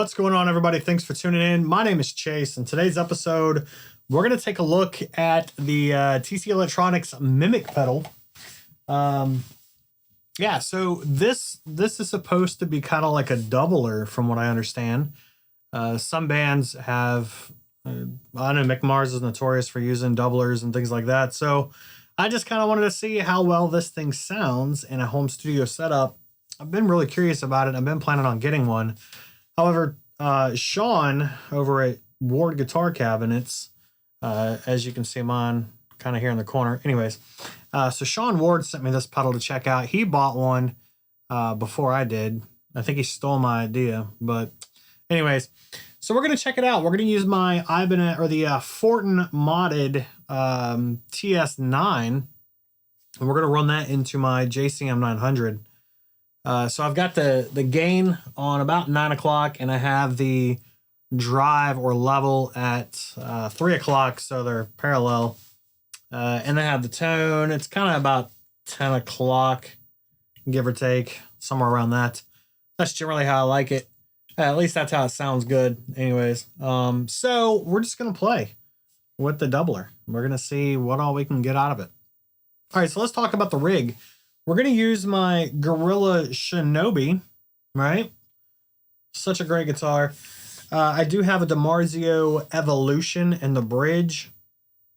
What's going on, everybody? Thanks for tuning in. My name is Chase. In today's episode, we're going to take a look at the TC Electronics Mimiq pedal. Yeah, so this is supposed to be kind of like a doubler, from what I understand. Some bands have, I know Mick Mars is notorious for using doublers and things like that. So I just kind of wanted to see how well this thing sounds in a home studio setup. I've been really curious about it. I've been planning on getting one. However, Sean over at Ward Guitar Cabinets, as you can see mine kind of here in the corner. Anyways, so Sean Ward sent me this pedal to check out. He bought one before I did. I think he stole my idea. But anyways, so we're going to check it out. We're going to use my Ibanez or the Fortin modded TS9. And we're going to run that into my JCM 900. So I've got the gain on about 9 o'clock, and I have the drive or level at 3 o'clock, so they're parallel. And I have the tone. It's kind of about 10 o'clock, give or take, somewhere around that. That's generally how I like it. At least that's how it sounds good. Anyways, so we're just going to play with the doubler. We're going to see what all we can get out of it. All right, so let's talk about the rig. We're going to use my Gorilla Shinobi, right? Such a great guitar. I do have a DiMarzio Evolution in the bridge.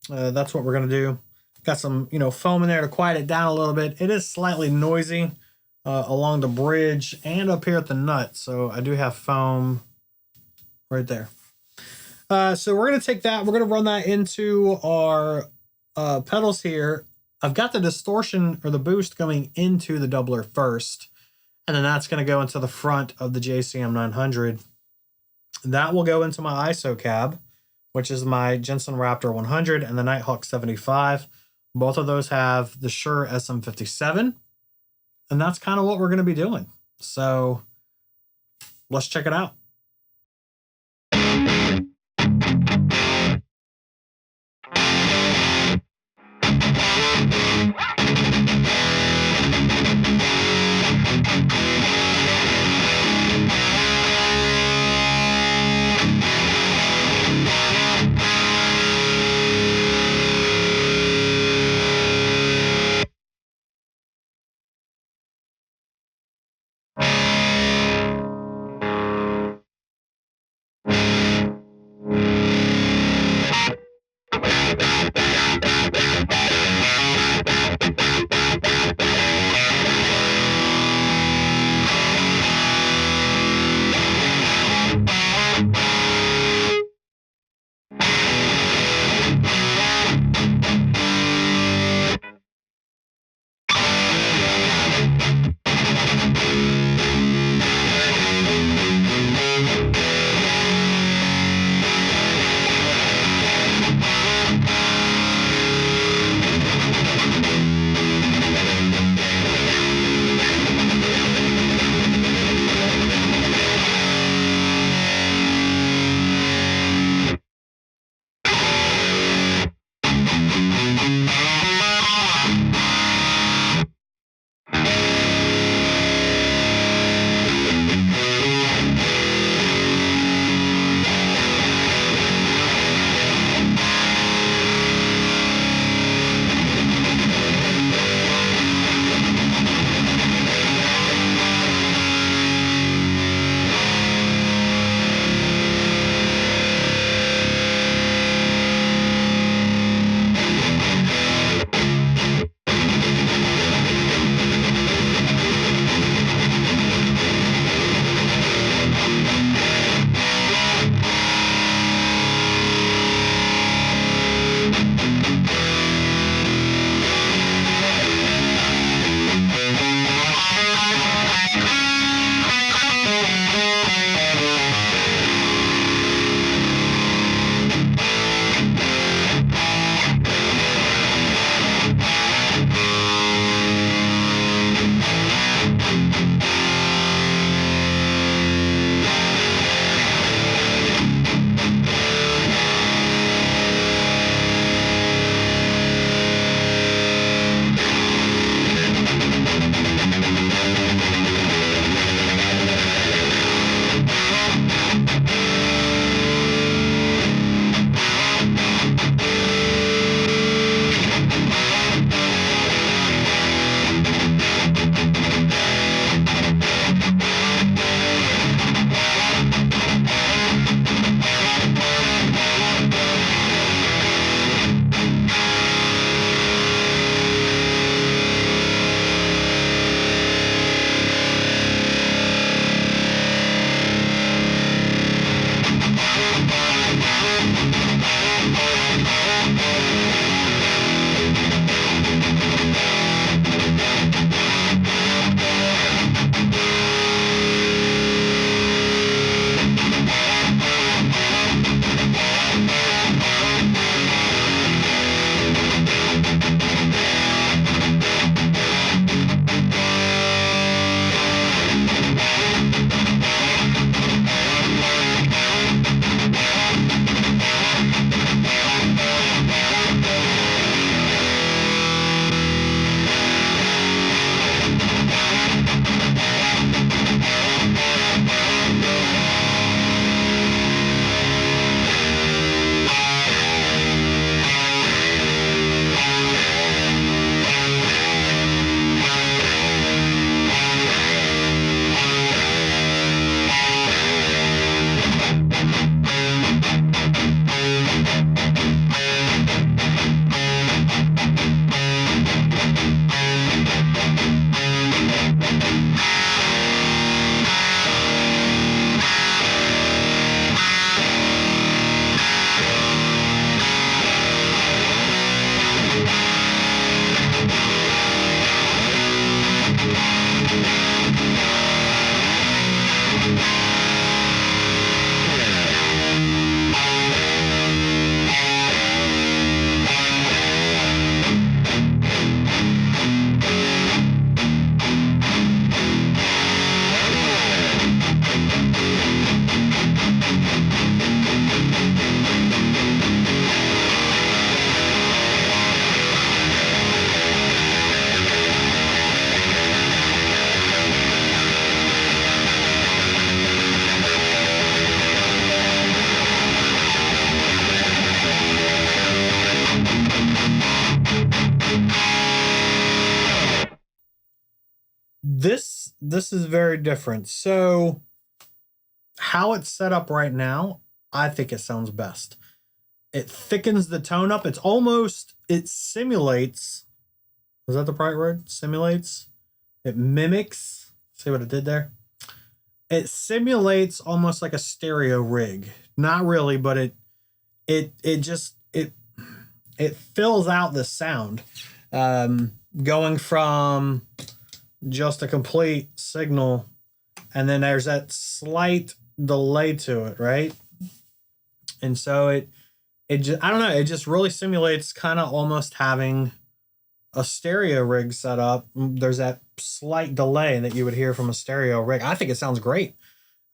That's what we're going to do. Got some, foam in there to quiet it down a little bit. It is slightly noisy along the bridge and up here at the nut. So I do have foam right there. So we're going to take that. We're going to run that into our pedals here. I've got the distortion or the boost going into the doubler first, and then that's going to go into the front of the JCM 900. That will go into my ISO cab, which is my Jensen Raptor 100 and the Nighthawk 75. Both of those have the Shure SM57, and that's kind of what we're going to be doing. So let's check it out. this is very different. So how it's set up right now, I think it sounds best. It thickens the tone up. It simulates. Was that the right word? Simulates? It mimics. See what it did there? It simulates almost like a stereo rig. Not really, but it fills out the sound. Going from just a complete signal, and then there's that slight delay to it, right? And so it just, I don't know, it just really simulates kind of almost having a stereo rig set up. There's that slight delay that you would hear from a stereo rig. I think it sounds great.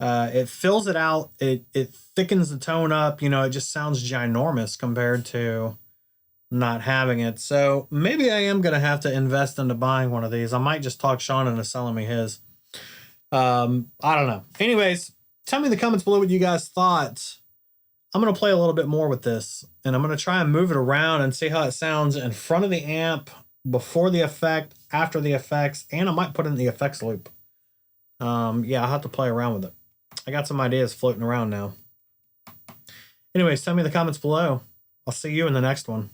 It fills it out. It thickens the tone up. You know, it just sounds ginormous compared to not having it. So maybe I am going to have to invest into buying one of these. I might just talk Sean into selling me his. I don't know. Anyways, tell me in the comments below what you guys thought. I'm going to play a little bit more with this, and I'm going to try and move it around and see how it sounds in front of the amp, before the effect, after the effects, and I might put in the effects loop. Yeah, I'll have to play around with it. I got some ideas floating around now. Anyways, tell me in the comments below. I'll see you in the next one.